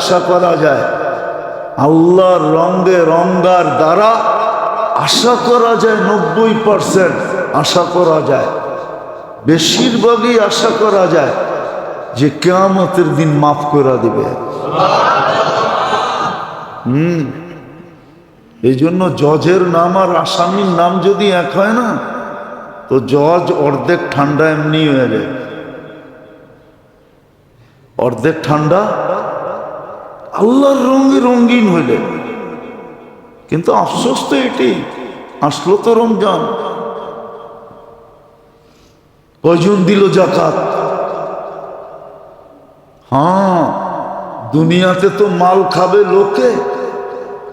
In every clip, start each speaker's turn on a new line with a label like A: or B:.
A: আশা করা যায়, আল্লাহর রঙে রঙার দ্বারা আশা করা যায় 90% আশা করা যায়, বেশিরভাগই আশা করা যায় যে কিয়ামতের দিন মাফ করে দিবে। এই জন্য জজের নাম আর আসামির নাম যদি এক হয় না, তো জজ অর্ধেক ঠান্ডা এমনি হয়ে যায়, অর্ধেক ঠান্ডা আল্লাহর রঙে রঙিন হইলে। কিন্তু আফসোস তো এটি, আসলো তো রমজান, কয়জন দিল যাকাত? হ্যাঁ, দুনিয়াতে তো মাল খাবে লোকে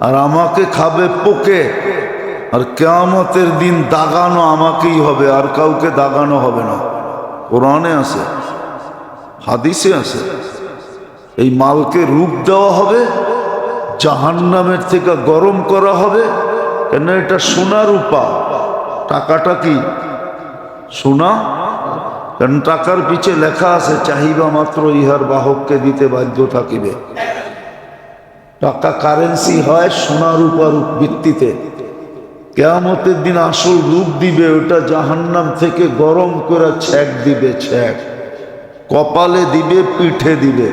A: আর আমাকে খাবে পোকে, আর কিয়ামতের দিন দাগানো আমাকেই হবে, আর কাউকে দাগানো হবে না। কোরআনে আছে, হাদিসে আছে, এই মালকে রূপ দেওয়া হবে, জাহান্নামের থেকে গরম করা হবে। কেন? এটা সোনা রূপা, টাকাটা কি সোনা? কারণ টাকার পিছে লেখা আছে চাহিবা মাত্র ইহার বাহককে দিতে বাধ্য থাকিবে। টাকা কারেন্সি হয় সোনা রূপার ভিত্তিতে। কিয়ামতের দিন আসল রূপ দিবে, ওটা জাহান্নাম থেকে গরম করে ছ্যাক দিবে, ছ্যাক কপালে দিবে, পিঠে দিবে,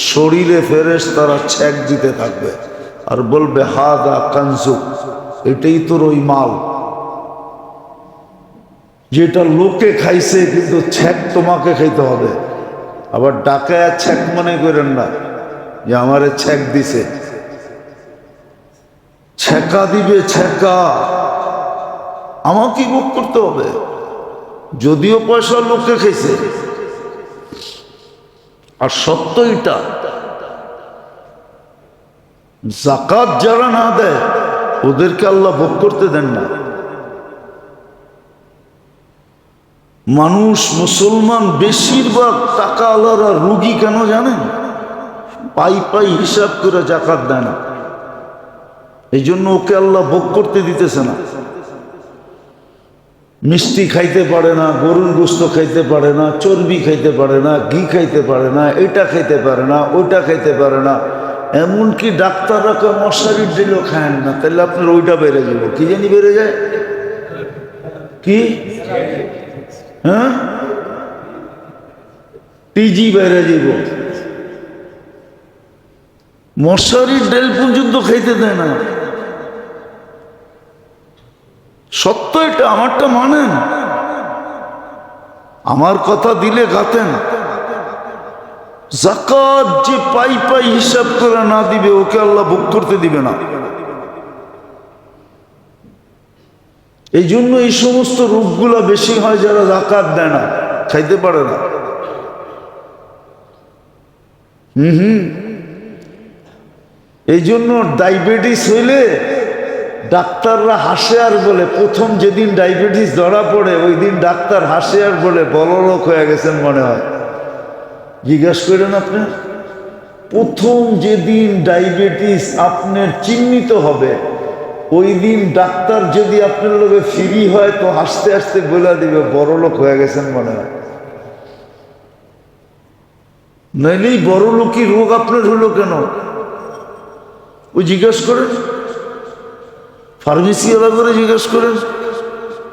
A: শরীরে ফেরেশতারা ছ্যাক দিতে থাকবে আর বলবে হাদা কানজুক, এটাই তোর ওই মাল যেটা লোকে খাইছে, কিন্তু ছ্যাক তোমাকে খাইতে হবে। আবার ডাকায় ছ্যাক মনে করেন না যে আমারে ছ্যাক দিছে, ছ্যাকা দিবে, ছ্যাকা আমাকেই ভোগ করতে হবে, যদিও পয়সা লোকে খাইছে। আর সত্য এটা, যাকাত যারা না দেয় ওদেরকে আল্লাহ ভোগ করতে দেন না। মানুষ মুসলমান বেশিরভাগ টাকা আলারা রুগী কেন জানেন? পাই পাই হিসাব করে যাকাত দেয় না, এই জন্য ওকে আল্লাহ ভোগ করতে দিতেছে না। মিষ্টি খাইতে পারে না, গরুর গোস্ত খাইতে পারে না, চর্বি খাইতে পারে না, ঘি খাইতে পারে না, এটা খাইতে পারে না, ওইটা খাইতে পারে না। এমনকি ডাক্তাররা মশারির দিলেও খায়েন না, তাহলে আপনার ওইটা বেড়ে যাবে। কি জানি বেড়ে যায়, কি হ্যাঁ, টিজি বেড়ে যাব। মশারির ডেল পর্যন্ত খাইতে দেয় না। সত্য এটা, আমারটা মানেন, আমার কথা দিলে গাতেন। যাকাত যে পাই পাই হিসাব করে না দিবে, ওকে আল্লাহ ভোগ করতে দিবে না। এই জন্য এই সমস্ত রোগগুলা বেশি হয় যারা যাকাত দেয় না, খাইতে পারে না। এই জন্য ডায়াবেটিস হইলে ডাক্তাররা হাসে আর বলে, প্রথম যেদিন ডায়াবেটিস ধরা পড়ে ওই দিন ডাক্তার হাসে আর বলে বড়লোক হয়ে গেছেন মনে হয়। জিজ্ঞেস করেন আপনি, প্রথম যেদিন ডায়াবেটিস আপনার চিহ্নিত হবে ওই দিন ডাক্তার যদি আপনার লোকে ফ্রি হয় তো হাসতে হাসতে বলে দিবে বড়লোক হয়ে গেছেন মনে হয়। নইলেই বড়লোকই রোগ আপনার হলো কেন ওই জিজ্ঞেস করেন, ফার্মেসিওয়ালা করে জিজ্ঞেস করেন,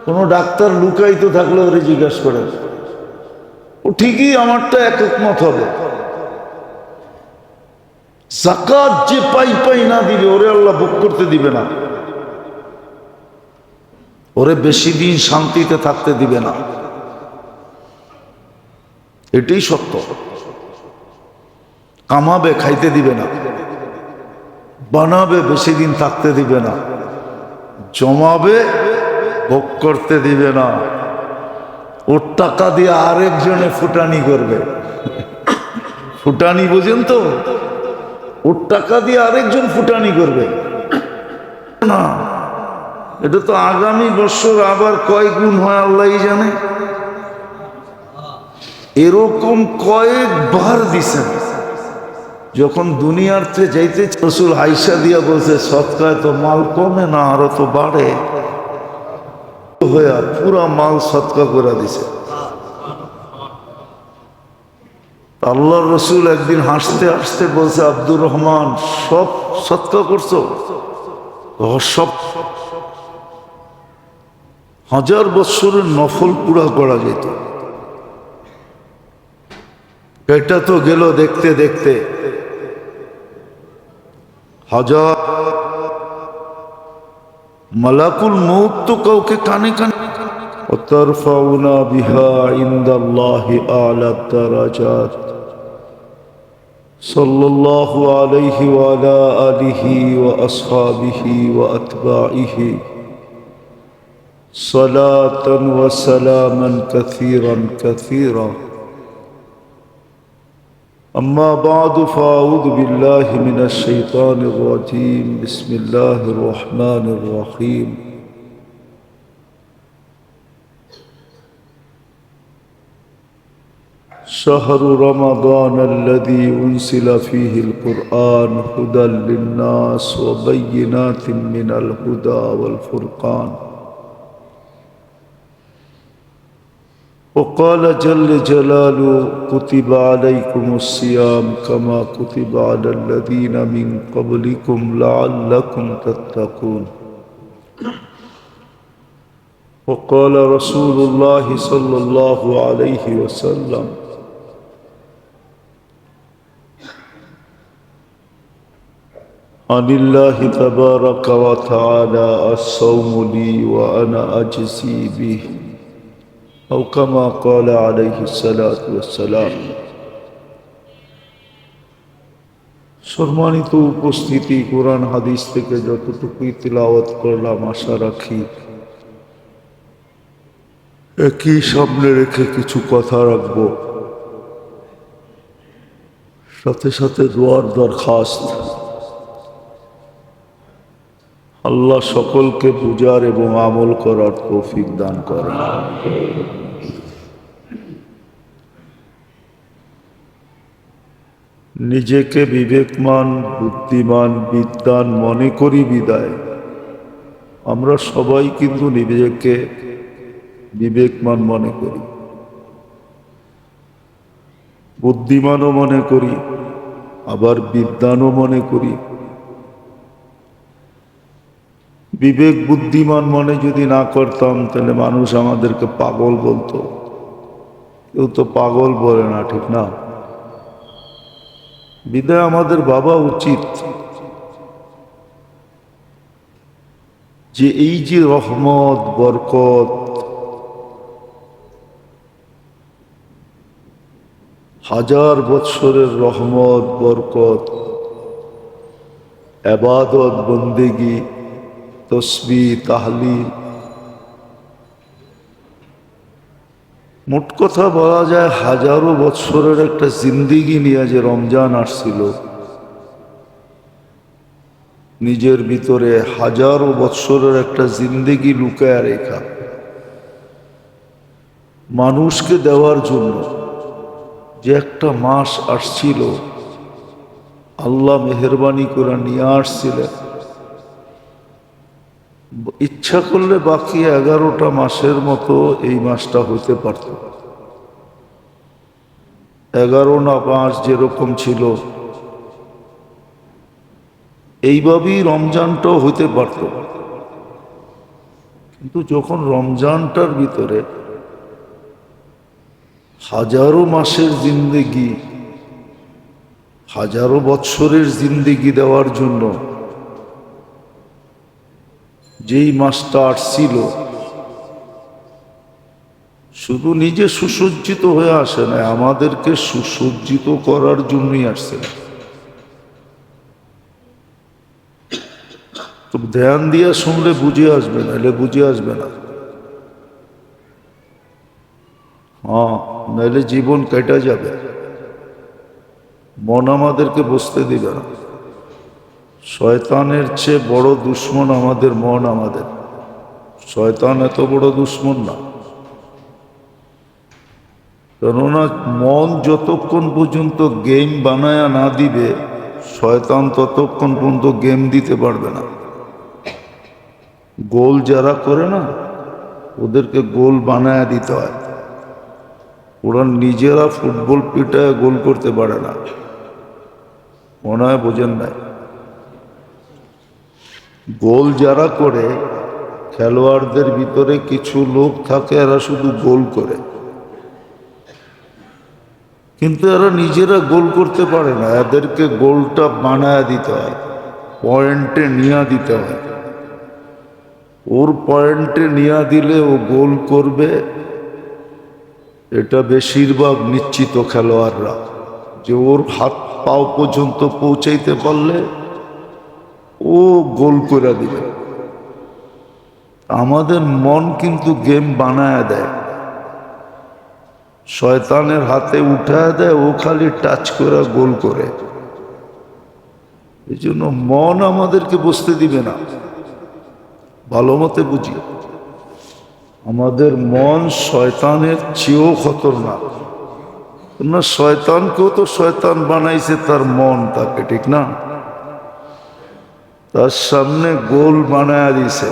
A: কোনো ডাক্তার লুকায়িত থাকলে ওরে জিজ্ঞেস করেন, ও ঠিকই আমারটা একমত হবে। যাকাত যে পাই পাই না দিবে ওরে আল্লাহ ভোগ করতে দিবে না, ওরে বেশি দিন শান্তিতে থাকতে দিবে না। এটাই সত্য। কামাবে, খাইতে দিবে না, বানাবে, বেশি দিন থাকতে দিবে না, জমাবে, ভোগ করতে দিবে না। ওর টাকা দিয়ে আরেকজনে ফুটানি করবে। ফুটানি বোঝেন তো? ওর টাকা দিয়ে আরেকজন ফুটানি করবে না। এটা তো আগামী বছর আবার কয় গুণ হয় আল্লাহই জানে। এরকম কয়েকবার দিছেন। যখন দুনিয়ার থেকে যাইতে রাসূল আয়েশা দিয়া বলছে সদকায় তো মাল কমে না, আরো তো বাড়ে, হয়ে পুরা মাল সদকা করে দিছে। আল্লাহর রসুল একদিন হাসতে হাসতে বলছে, আব্দুর রহমান সব সৎকা করছো? সব 1000 বৎসরের নফল পুরা করা যেত। এটা তো গেল দেখতে দেখতে 1000। মালাকুল মউত তো কাউকে কানে কানে وترفعنا بها عند الله أعلى الدرجات صلى الله عليه وعلى آله وأصحابه وأتباعه صلاة وسلاما كثيرا كثيرا أما بعد فأعوذ بالله من الشيطان الرجيم بسم الله الرحمن الرحيم شهر رمضان الذي أنزل فيه القرآن هدى للناس وبينات من الهدى والفرقان وقال جل جلاله كتب عليكم الصيام كما كتب على الذين من قبلكم لعلكم تتقون وقال رسول الله صلى الله عليه وسلم عن الله تبارك وتعالى الصوم لي وأنا أجزي به أو كما قال عليه الصلاة والسلام। সম্মানিত উপস্থিতি, কোরআন হাদিস থেকে যতটুকুই তিলাওয়াত করলাম আশা রাখি একই সামনে রেখে কিছু কথা রাখব, সাথে সাথে দোয়ার দরখাস্ত। আল্লাহ সকলকে বুঝার এবং আমল করার তৌফিক দান করেন। নিজেকে বিবেকমান, বুদ্ধিমান, বিদ্বান মনে করি বিদায় আমরা সবাই কিন্তু নিজেকে বিবেকমান মনে করি, বুদ্ধিমানও মনে করি, আবার বিদ্বানও মনে করি। বিবেক বুদ্ধিমান মনে যদি না করতাম তাহলে মানুষ আমাদেরকে পাগল বলতো। কেউ তো পাগল বলে না, ঠিক না? বিদায় আমাদের ভাবা উচিত যে এই যে রহমত বরকত, 1000 বৎসরের রহমত বরকত, ইবাদত বন্দেগী, তসবিহ তাহলিল, মোট কথা বলা যায় হাজারো বৎসরের একটা জিন্দিগি নিয়ে যে রমজান আসছিল, নিজের ভিতরে হাজারো বৎসরের একটা জিন্দিগি লুকায়া রেখা মানুষকে দেওয়ার জন্য যে একটা মাস আসছিল, আল্লাহ মেহেরবানি করে নিয়ে আসছিলেন। ইচ্ছা করলে বাকি 11টা মাসের মতো এই মাসটা হতে পারত। 11 না 5 যেরকম ছিল এইভাবেই রমজানটাও হইতে পারত। কিন্তু যখন রমজানটার ভিতরে হাজারো মাসের জিন্দেগি, হাজারো বৎসরের জিন্দেগি দেওয়ার জন্য যেই মাসটা আসছিল, শুধু নিজে সুসজ্জিত হয়ে আসে না, আমাদেরকে সুসজ্জিত করার জন্যই আসছে। তো ধ্যান দিয়া শুনলে বুঝে আসবে না, এলে বুঝে আসবে না। হ্যাঁ, নাহলে জীবন কেটে যাবে। মন আমাদেরকে বসতে দিবে না। শয়তানের চেয়ে বড় দুশ্মন আমাদের মন। আমাদের শয়তান এত বড় দুশ্মন না, কেননা মন যতক্ষণ পর্যন্ত গেম বানায়া না দিবে, শয়তান ততক্ষণ পর্যন্ত গেম দিতে পারবে না। গোল যারা করে না, ওদেরকে গোল বানায়া দিতে হয়। ওরা নিজেরা ফুটবল পিটায় গোল করতে পারে না, মনে হয় বোঝেন নাই। গোল যারা করে খেলোয়াড়দের ভিতরে কিছু লোক থাকে এরা শুধু গোল করে, কিন্তু এরা নিজেরা গোল করতে পারে না। এদেরকে গোলটা বানায় দিতে হয়, পয়েন্টে নিয়ে দিতে হয়। ওর পয়েন্টে নিয়ে দিলে ও গোল করবে, এটা বেশিরভাগ নিশ্চিত খেলোয়াড়রা, যে ওর হাত পাও পর্যন্ত পৌঁছাইতে পারলে ও গোল করে দিবে। আমাদের মন কিন্তু গেম বানায় দেয়, শয়তানের হাতে উঠায় দেয়, ও খালি টাচ করে গোল করে। এই জন্য মন আমাদেরকে বসতে দিবে না। ভালো মতে বুঝি, আমাদের মন শয়তানের চেয়েও খতরনাক। না, শয়তানকেও তো শয়তান বানাইছে তার মন তাকে, ঠিক না? তার সামনে গোল বানায় দিছে,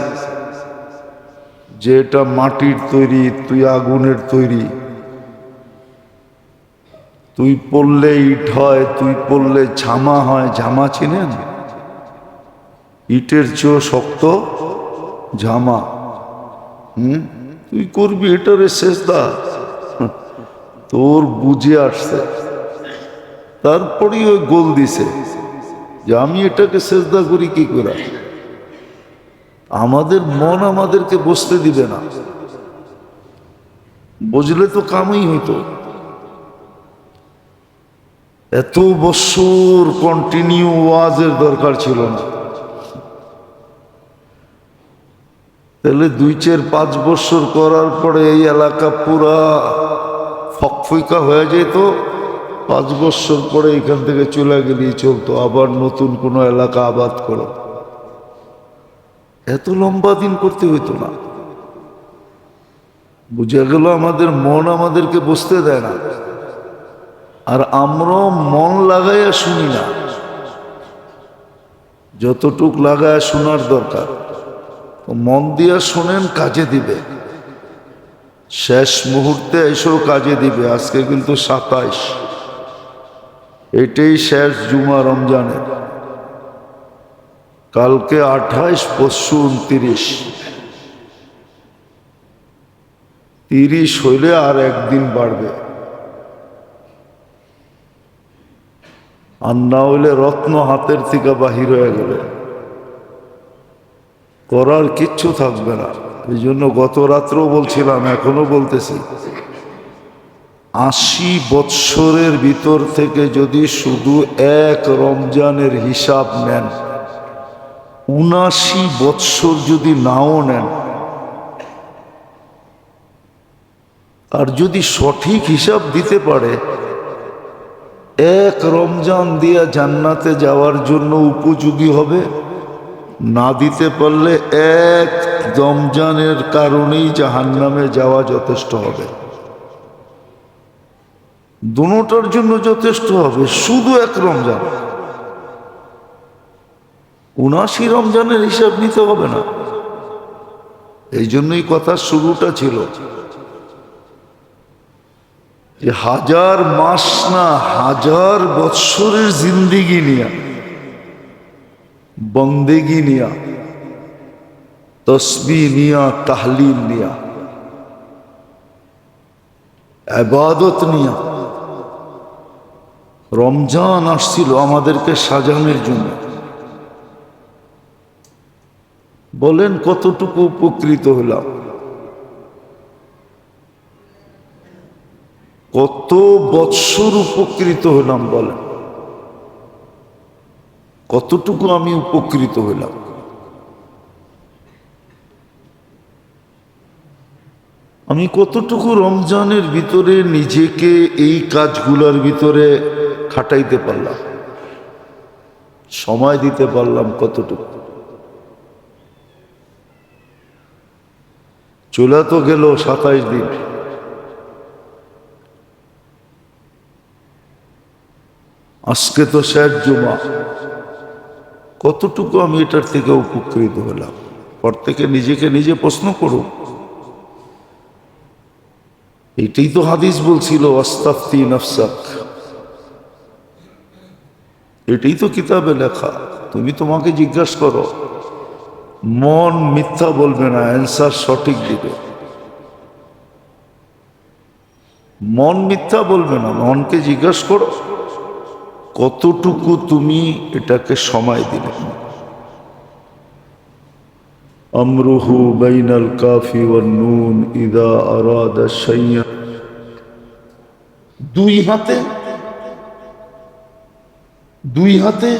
A: যে এটা মাটির তৈরি, তুই আগুনের তৈরি, তুই পড়লে ইট হয়, তুই পড়লে ঝামা হয়। ঝামা চিনেন? ইটের চেয়েও শক্ত ঝামা। তুই করবি এটারে সেজদা, তোর বুঝে আসছে। তারপরেই ওই গোল দিছে যে আমি এটাকে সেজদা করি কি করে। আমাদের মন আমাদেরকে বসতে দিবে না, বুঝলে তো কামই হইতো। এত বছর কন্টিনিউ ওয়াজের দরকার ছিল না, তাহলে 2-4-5 বছর করার পরে এই এলাকা পুরা ফকফইকা হয়ে যেত। 5 বছর পরে এখান থেকে চলে গেলেই চলতো, আবার নতুন কোনো এলাকা আবাদ করো। এত লম্বা দিন করতে হইতো না। বুঝা গেল আমাদের মন আমাদেরকে বসতে দেয় না, আর আমরাও মন লাগাইয়া শুনি না। যতটুক লাগায় শোনার দরকার মন দিয়া শোনেন, কাজে দিবে। শেষ মুহূর্তে এসেও কাজে দিবে। আজকে কিন্তু 27, এটাই শেষ জুমা রমজানের। কালকে 28, পরশু 29। 30 হইলে আর একদিন বাড়বে, আর না হইলে রত্ন হাতের থেকে বাহির হয়ে গেলে করার কিচ্ছু থাকবে না। এই জন্য গত রাত্রেও বলছিলাম, এখনো বলতেছি, 80 বৎসরের ভিতর থেকে যদি শুধু এক রমজানের হিসাব নেন, 79 বৎসর যদি নাও নেন, আর যদি সঠিক হিসাব দিতে পারে, এক রমজান দিয়া জান্নাতে যাওয়ার জন্য উপযোগী হবে। না দিতে পারলে এক রমজানের কারণেই জাহান্নামে যাওয়া যথেষ্ট হবে। দুটোটার জন্য যথেষ্ট হবে শুধু এক রমজান। 79 রমজানের হিসাব নিতে হবে না। এই জন্যই কথার শুরুটা ছিল যে 1000 মাস না, 1000 বৎসরের জিন্দিগি নিয়া, বন্দেগি নিয়া, তসবিহ নিয়া, তাহলিল নিয়া, ইবাদত নিয়া রমজান আসছিল আমাদেরকে সাজানোর জন্য। বলেন কতটুকু উপকৃত হলাম, কত বৎসর উপকৃত হলাম। বলেন কতটুকু আমি উপকৃত হলাম। আমি কতটুকু রমজানের ভিতরে নিজেকে এই কাজগুলোর ভিতরে খাটাইতে পারলাম, সময় দিতে পারলাম কতটুকু। চলে তো গেল 27 দিন। আজকে তো শেষ জুমা। কতটুকু আমি এটার থেকে উপকৃত হলাম? প্রত্যেকে নিজেকে নিজে প্রশ্ন করুন। এটাই তো হাদিস বলছিল, আস্তাফতি নাফসাক। এটাই তো কিতাবে লেখা। তুমি তোমাকে জিজ্ঞাসা করো, মন মিথ্যা বলবে না, অ্যান্সার সঠিক দিবে। মন মিথ্যা বলবে না, মনকে জিজ্ঞাসা করো কতটুকু তুমি এটাকে সময় দিলে। আমরুহু বাইনাল কাফি ওয়ান নুন ইযা আরাদা শাইআন। দুই হাতে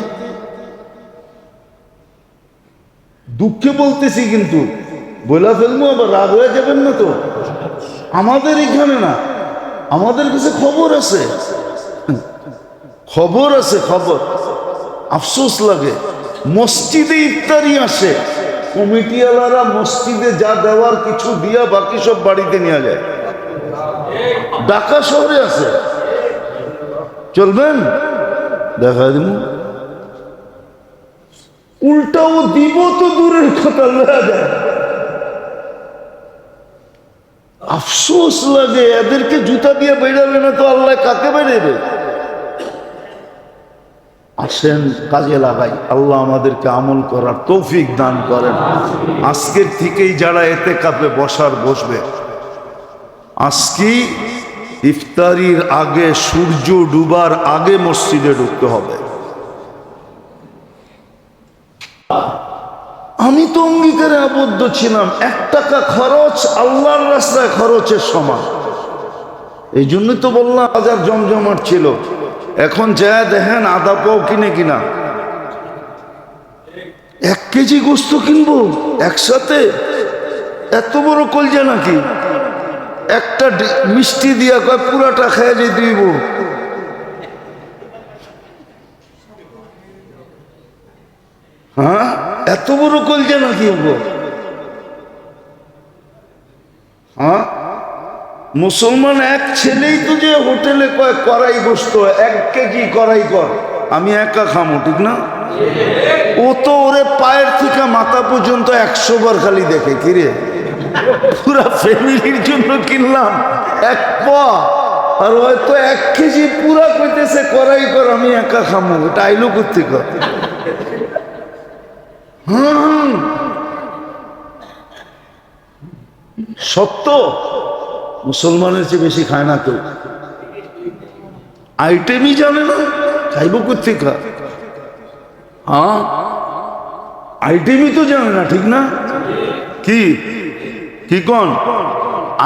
A: দুঃখে বলতেছি, কিন্তু বলা ফেলবো আবার রাগ হয়ে যাবেন না তো। আমাদের এখানে না, আমাদের কাছে খবর আছে, খবর আফসোস লাগে। মসজিদে ইফতারি আসে, কমিটিওয়ালারা মসজিদে যা দেওয়ার কিছু দিয়া বাকি সব বাড়িতে নিয়ে যায়। ঢাকা শহরে আছে, চলবেন দেখা দিব। উল্টাও দিব তো দূরের কথা, লয়া যায়। আফসোস লাগে, এদেরকে জুতা দিয়ে বেড়াবে না তো আল্লাহ কাকে বেড়াবে। আসেন কাজে লাগাই, আল্লাহ আমাদেরকে আমল করার তৌফিক দান করেন। আজকের থেকেই যারা ইতিকাফে বসবে, আজকে ইফতারির আগে, সূর্য ডুবার আগে মসজিদে ঢুকতে হবে। আমি তো অঙ্গীকারে আবদ্ধ ছিলাম, 1 টাকা খরচ আল্লাহর রাস্তায় খরচের সমান। এই জন্যই তো বললাম বাজার জমজমাট ছিল। এখন যা দেখেন আদা পাও কিনা 1 কেজি গোস্ত কিনবো একসাথে, এত বড় কলজা নাকি? একটা মিষ্টি দিয়া কয় পুরাটা খেয়ে যে দিব। হ্যাঁ, এত বড় কলজা নাকি? হ্যাঁ, মুসলমান এক ছেলেই তো যে হোটেলে কয় কড়াই গোস্ত 1 কেজি কড়াই কর, আমি একা খামো, ঠিক না? ও তো ওরে পায়ের থেকে মাথা পর্যন্ত 100 বার খালি দেখে, কিরে পুরা ফ্যামিলির জন্য কিনলাম 1 পা, আর হয়তো 1 কেজি পুরা কইতেছে কড়াই কর, আমি একা খামো। এটা আইলো কোত্থেকে? সত্য, মুসলমানের চেয়ে বেশি খায় না কেউ। আইটেমই জানে না, খাইব কোত্থেকে? হ্যাঁ, আইটেমই তো জানে না, ঠিক না? কি কোন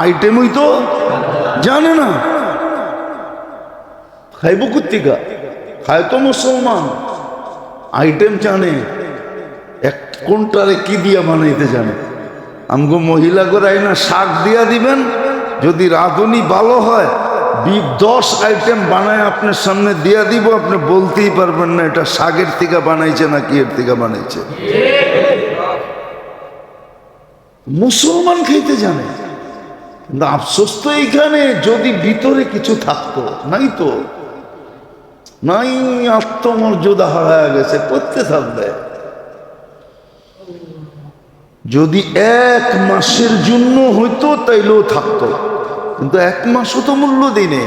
A: আইটেমই তো জানে না, খাইব কোত্থেকে? খায় তো মুসলমান, আইটেম জানে, কোনটারে কি দিয়া বানাইতে জানে। আমগো মহিলা করাই না, শাক দিয়া দিবেন, যদি রাঁধুনি ভালো হয় 10 আইটেম বানায় আপনার সামনে দিয়া দিব, আপনি বলতেই পারবেন না এটা শাকের থেকে বানাইছে না কি এর থেকে বানাইছে। মুসলমান খাইতে জানে, কিন্তু আফসোস তো এইখানে, যদি ভিতরে কিছু থাকতো, নাই তো নাই, আত্মমর্যাদা হারায় গেছে, করতে থাকবে। যদি 1 মাসের জন্য হইতো তাইলেও থাকতো, কিন্তু 1 মাসও তো মূল্য দিনে।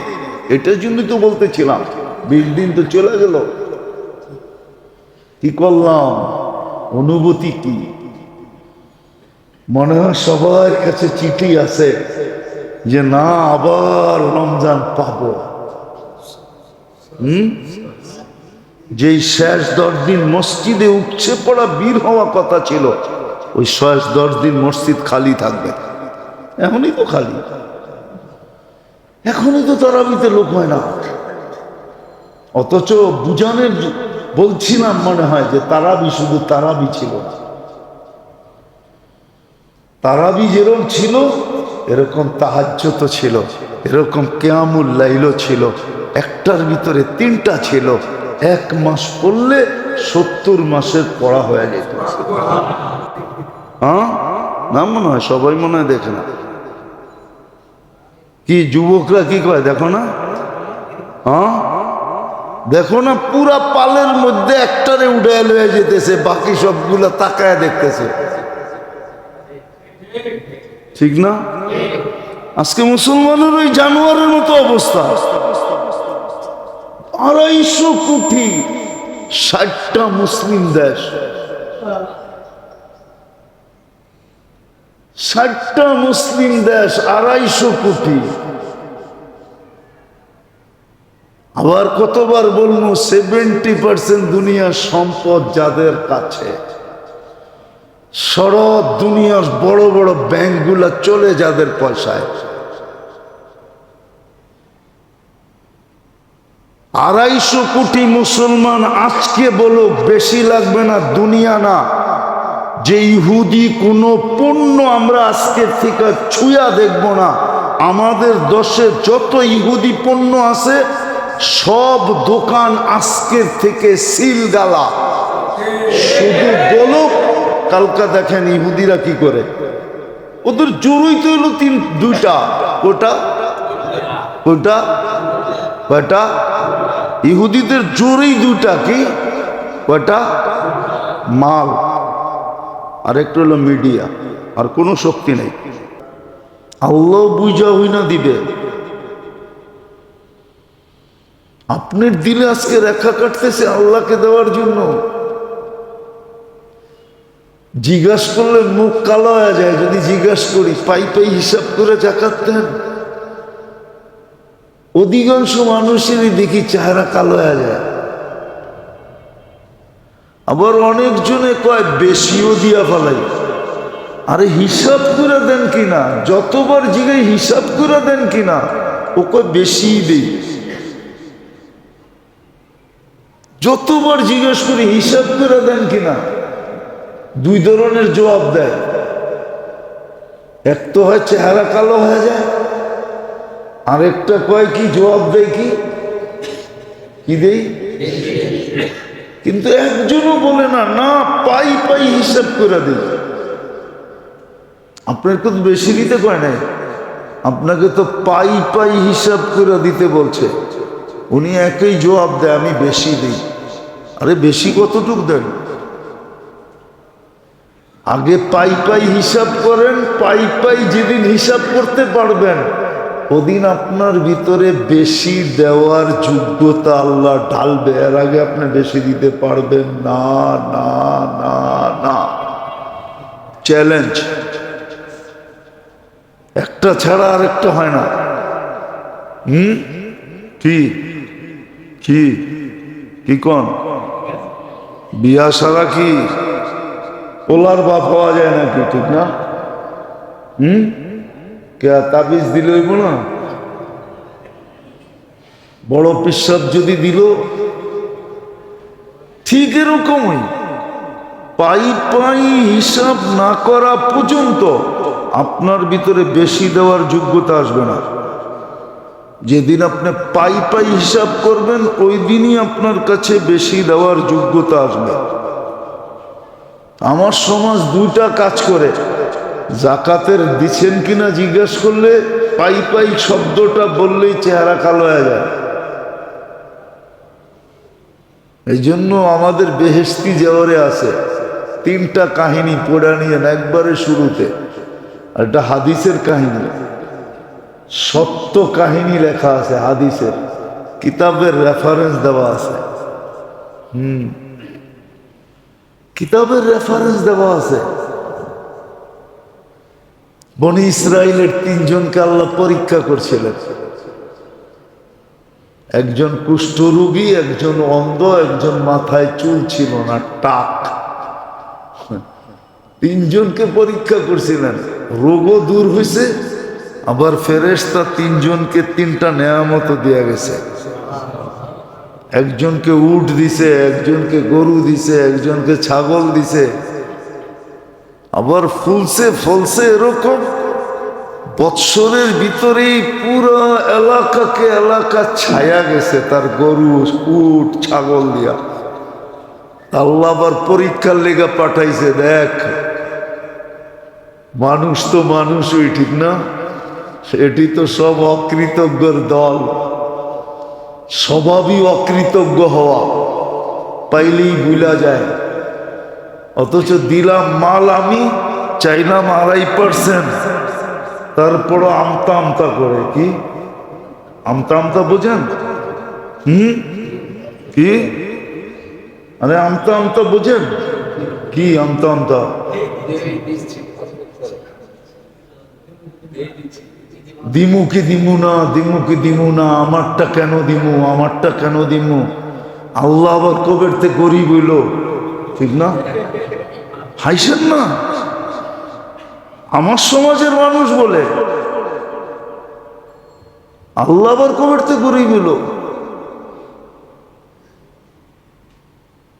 A: এটার জন্য তো বলতেছিলাম 20 দিন তো চলে গেল, কি করলাম, অনুভূতি কি? মনে হয় সবার কাছে চিঠি আছে যে না আবার রমজান পাবো। যেই শেষ 10 দিন মসজিদে উপচে পড়া বীর হওয়া কথা ছিল, ওই শেষ 10 দিন মসজিদ খালি থাকবে। এখনই তো খালি, এখনই তো তারাবিতে লোক হয় না। অথচ বুঝানের বলছিলাম মনে হয় যে তারাবি শুধু তারাবি ছিল না, তারাবি যেরকম ছিল এরকম তাহাজ্জুদ ছিল, এরকম কিয়ামুল লাইলও ছিল, একটার ভিতরে 3টা ছিল। 1 মাস পড়লে 70 মাসের পড়া হয়ে যেত। হ্যাঁ না, মনে হয় সবাই মনে হয় দেখে না। কি যুবকরা কি কয় দেখো না? হ্যাঁ দেখো না, পুরা পালের মধ্যে একটারে উঠে লয়ে যেতেছে, বাকি সবগুলা তাকায় দেখতেছে, ঠিক না? আজকে মুসলমানের ওই জানোয়ারের মতো অবস্থা। 250 কোটি, 60টা মুসলিম দেশ, 60টা মুসলিম দেশ, 250 কোটি। আবার কতবার বলবো, 70% দুনিয়ার সম্পদ যাদের কাছে, সারা দুনিয়ার বড় বড় ব্যাংকগুলা চলে যাদের পয়সায়। 250 কোটি মুসলমান আজকে বলো, বেশি লাগবে না, দুনিয়া না, যে ইহুদি কোনো পণ্য আমরা আজকের থেকে ছুঁয়া দেখব না। আমাদের দেশে যত ইহুদি পণ্য আছে সব দোকান আজকের থেকে সিল গালা। শুধু বলো, কালকা দেখেন ইহুদিরা কি করে, ওদের জোরই তো হলো দুইটা। ওটা ওটা ওটা ইহুদিদের জোরেই দুইটা, কি ওটা মাল, আর একটু হলো মিডিয়া, আর কোনো শক্তি নেই। আল্লাহ বুঝা হই না দিবে। আপনার দিলে আজকে রেখা কাটতেছে আল্লাহকে দেওয়ার জন্য। জিজ্ঞাস করলে মুখ কালো হয়ে যায়। যদি জিজ্ঞাস করি, পাই পাই হিসাব করে জাকাত দেন, অধিকাংশ মানুষেরই দেখি চেহারা কালো হয়ে যায়। আবার অনেকজনে কয় বেশিও দিয়া ফেলাই। আরে হিসাব করে দেন কিনা, যতবার জিগাই হিসাব করে দেন কিনা, ও কয় বেশিই দেই। যতবার জিজ্ঞেস করি হিসাব করে দেন কিনা, দুই ধরনের জবাব দেয়। এক তো হয় চেহারা কালো হয়ে যায়, আরেকটা কয় কি জবাব দেয়, কি দেই, কিন্তু একজনও বলে না, না পাই পাই হিসাব করে দিই। আপনার তো বেশি দিতে কয় নাই, আপনাকে তো পাই পাই হিসাব করে দিতে বলছে। উনি একই জবাব দেয়, আমি বেশি দিই। আরে বেশি কতটুক দেন? আগে পাই পাই হিসাব করেন। পাই পাই যেদিন হিসাব করতে পারবেন, ওদিন আপনার ভিতরে বেশি দেওয়ার যোগ্যতা আল্লাহ ঢালবে। এর আগে আপনি বেশি দিতে পারবেন না, না, না, না। চ্যালেঞ্জ, একটা ছাড়া আর একটা হয় না। কি কি কি কোন বিয়া সারা কি ওলার বাপ পাওয়া যায় নাকি? ঠিক না? কে তাবিজ দিল হইব না? বড় পিসাব যদি দিল, ঠিক এরকমই পাই পাই হিসাব না করা পর্যন্ত আপনার ভিতরে বেশি দেওয়ার যোগ্যতা আসবে না। যেদিন আপনি পাই পাই হিসাব করবেন, ওই দিনই আপনার কাছে বেশি দেওয়ার যোগ্যতা আসবে। আমার সমাজ দুইটা কাজ করে। জাকাতের দিচ্ছেন কিনা জিজ্ঞেস করলে পাই পাই শব্দটা বললেই চেহারা কালো হয়ে যায়। এই জন্য আমাদের বেহেশতি জেওয়ারে আছে 3টা কাহিনী পড়া নিয়ে একবারে শুরুতে। একটা হাদিসের কাহিনী, সত্য কাহিনী লেখা আছে হাদিসের, কিতাবের রেফারেন্স দেওয়া আছে। কিতাবের রেফারেন্স দেওয়া আছে। বনি ইসরাইলের 3 জনকে আল্লাহ পরীক্ষা করছিলেন। একজন কুষ্ঠরোগী, একজন অন্ধ, একজন মাথায় চুল ছিল না, টাক। 3 জনকে পরীক্ষা করছিলেন। রোগও দূর হয়েছে, আবার ফেরেশতা 3 জনকে 3টা নেয়ামত দিয়ে গেছে। একজনকে উট দিছে, একজনকে গরু দিছে, একজনকে ছাগল দিছে। আবার ফুলছে ফলছে এরকম বৎসরের ভিতরেই পুরো এলাকা ছায়া গেছে তার গরু, উট, ছাগল দিয়া। আল্লাহ আবার পরীক্ষার লেগা পাঠাইছে, দেখ মানুষ তো মানুষই, ঠিক না? এটি তো সব অকৃতজ্ঞর দল। স্বভাবই অকৃতজ্ঞ হওয়া, পাইলেই ভুলা যায়। অথচ দিলাম মাল আমি, চাইলাম 2.5%, তারপরও আমতা আমতা করে। কি আমতা আমতা বোঝেন? কি আরে আমতা আমতা বোঝেন? কি আমতা আমতা? দিমু কি দিমু না, দিমু কি দিমু না, আমারটা কেন দিমু, আমারটা কেন দিমু। আল্লাহ আবার কবেরতে গরিব হইল, ঠিক না? হাইছেন না? আমার সমাজের মানুষ বলে আল্লাহ আবার কবেরতে গরিব হইল।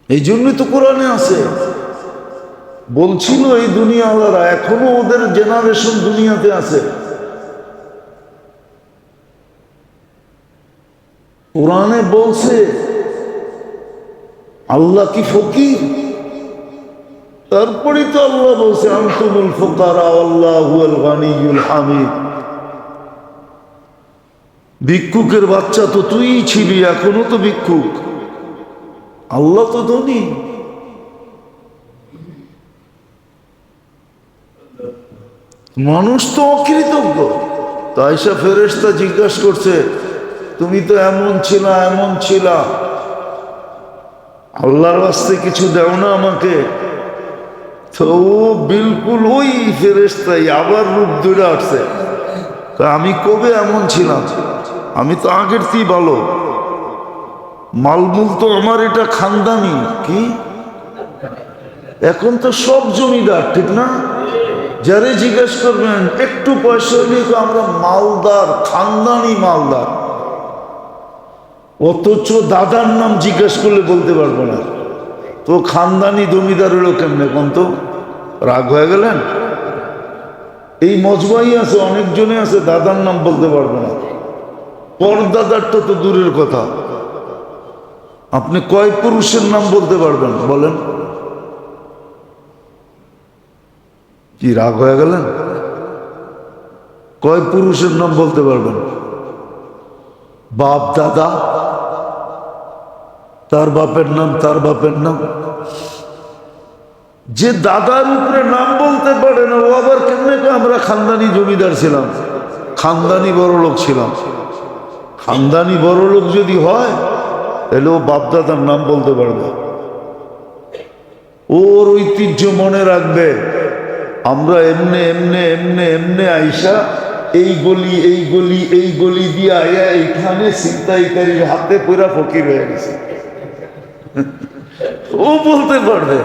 A: এই জন্যই তো কোরআনে আছে, বলছিল এই দুনিয়াওয়ালারা, এখনো ওদের জেনারেশন দুনিয়াতে আছে। কোরআনে বলছে আল্লাহ কি ফকির? তারপরে তো আল্লাহ বলছে আনতুমুল ফুকারা আল্লাহুল গানিয়ুল হামিদ। ভিক্ষুকের বাচ্চা তো তুই ছিলি, এখনো তো ভিক্ষুক, আল্লাহ তো ধনী। মানুষ তো অকৃতজ্ঞ। তাইসা ফেরেশতা জিজ্ঞাসা করছে তুমি তো এমন ছিলা এমন ছিলা, আল্লাহর রাস্তে কিছু দেও না আমাকে? তো ও বিলকুল ওই ফেরেশতাই আবার রূপ ধরে আসছে। আমি কবে এমন ছিলাম? আমি তো আগের চেয়ে ভালো, মালমূল তো আমার এটা খানদানি। কি এখন তো সব জমিদার, ঠিক না? যারে জিজ্ঞেস করবেন একটু পয়সা হলে তো আমরা মালদার, খানদানি মালদার। অথচ দাদার নাম জিজ্ঞেস করলে বলতে পারবো না। তো খানদানি জমিদার হলো কেমনে কোন? তো রাগ হয়ে গেলেন? এই মজবাই আছে, অনেকজনে আছে দাদার নাম বলতে পারবে না। পরদাদারটা তো দূরের কথা, আপনি কয় পুরুষের নাম বলতে পারবেন বলেন? কি রাগ হয়ে গেলেন? কয় পুরুষের নাম বলতে পারবেন? বাপ দাদা, তার বাপের নাম, তার বাপের নাম। যে দাদার উপরে নাম বলতে পারে না ও আবার কেমনে আমরা খানদানি জমিদার ছিলাম, খানদানি বড় লোক ছিলাম। খানদানি বড় লোক যদি হয় তাহলে ও বাপ দাদার নাম বলতে পারবে, ওর ঐতিহ্য মনে রাখবে। আমরা এমনে এমনে এমনে এমনে আইসা এই গলি এই গলি এই গলি দিয়ে আয়া এইখানে ছিনতাইকারীর হাতে পুরা ফকির হয়ে গেছে। ও বলতে পারবে,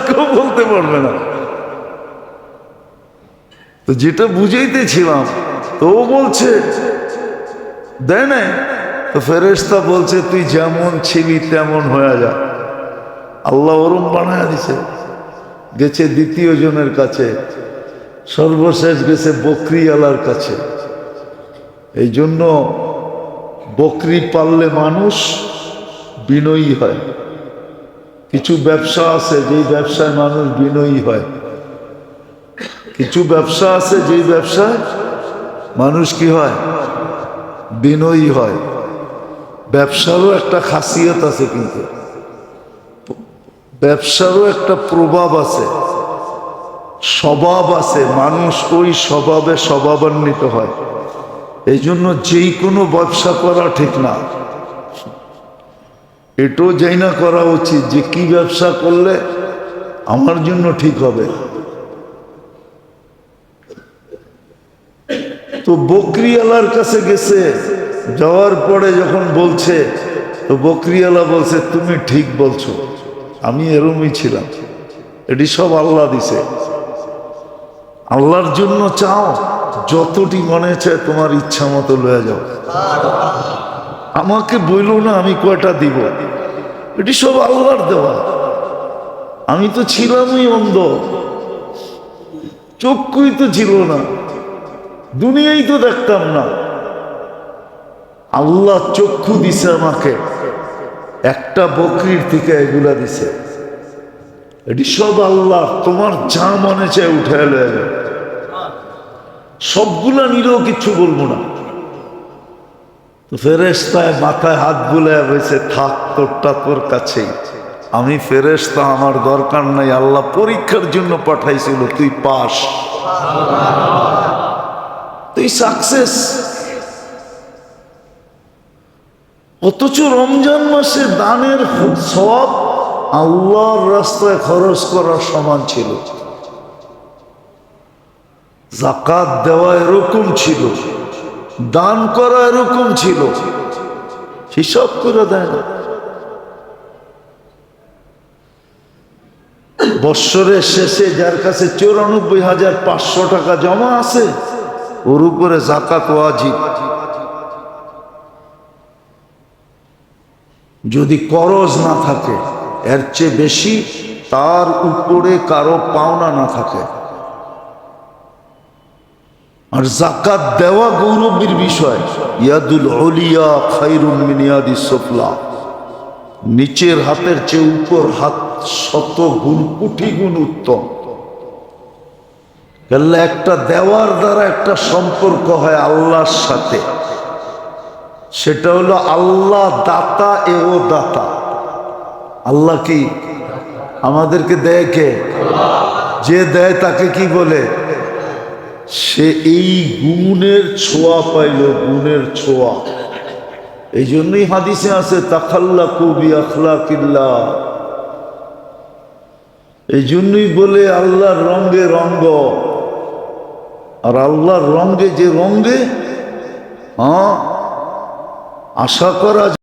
A: কেউ বলতে পারবে না। তো যেটা বুঝাইতেছিলাম, তো ও বলছে দেয় না। তো ফেরেশতা বলছে তুই যেমন ছিলি তেমন হয়ে যা। আল্লাহ ওরম বানায় দিছে। গেছে দ্বিতীয় জনের কাছে, সর্বশেষ গেছে বকরিওয়ালার কাছে। এই জন্য বকরি পাললে মানুষ বিনয়ী হয়। কিছু ব্যবসা আছে যেই ব্যবসায় মানুষ বিনয়ী হয়, কিছু ব্যবসা আছে যেই ব্যবসায় মানুষ কি হয়? বিনয়ী হয়। ব্যবসারও একটা খাসিয়ত আছে, কিন্তু ব্যবসারও একটা প্রভাব আছে, স্বভাব আছে। মানুষ ওই স্বভাবে স্বভাবান্বিত হয়। এই জন্য যেই কোনো ব্যবসা করা ঠিক না। এটাও যাই না করা উচিত যে কি ব্যবসা করলে আমার জন্য ঠিক হবে। তো বকরিওয়ালার কাছে গেছে, যাওয়ার পরে যখন বলছে, তো বকরিওয়ালা বলছে তুমি ঠিক বলছো, আমি এরমই ছিলাম, এটি সব আল্লাহ দিছে। আল্লাহর জন্য চাও, যতটি মনে চায় তোমার ইচ্ছা মতো লয়ে যাও, আমাকে বইল না আমি কয়টা দিব, এটি সব আল্লাহর দেওয়া। আমি তো ছিলামই অন্ধ, চক্ষুই তো ছিল না, দুনিয়াই তো দেখতাম না। আল্লাহ চক্ষু দিছে আমাকে, একটা বকরির থেকে এগুলা দিছে, এটি সব আল্লাহ। তোমার যা মনে চায় উঠে এলো, সবগুলা নিলেও কিচ্ছু বলবো না। তো ফেরেশতায় মাথায় হাত বুলায় বলছে থাক, তোরটা তোর কাছেই, আমি ফেরেশতা, আমার দরকার নাই। আল্লাহ পরীক্ষার জন্য পাঠাইছিল, তুই পাস। তুই সাকসেস। অথচ রমজান মাসে দানের সওয়াব আল্লাহর রাস্তায় খরচ করার সমান ছিল। যাকাত দেওয়া এরকম ছিল, দান করা এরকম ছিল, হিসাব করে দেয় না। বৎসরের শেষে যার কাছে 94,500 টাকা জমা আছে, ওর উপরে যাকাত ওয়াজিব। যদি করজ না থাকে, এর চেয়ে বেশি তার উপরে কারো পাওনা না থাকে। আর যাকাত দেওয়া গৌরবের বিষয়। ইয়াদুল উলিয়া খায়রুম মিন ইয়াদিস সুফলা, নিচের হাতের চেয়ে উপর হাত 100 গুণ, কোটি গুণ উত্তম। তাহলে একটা দেওয়ার দ্বারা একটা সম্পর্ক হয় আল্লাহর সাথে, সেটা হলো আল্লাহ দাতা এও দাতা। আল্লাহ কি আমাদেরকে দেয়? কে? যে দেয় তাকে কি বলে? সে এই গুণের ছোঁয়া পাইল, গুণের ছোঁয়া। এই জন্যই হাদিসে আছে তাখাল্লাকু বিআখলাকিল্লাহ। এই জন্যই বলে আল্লাহর রঙে রঙ্গ। আর আল্লাহর রঙে যে রঙে আশা করা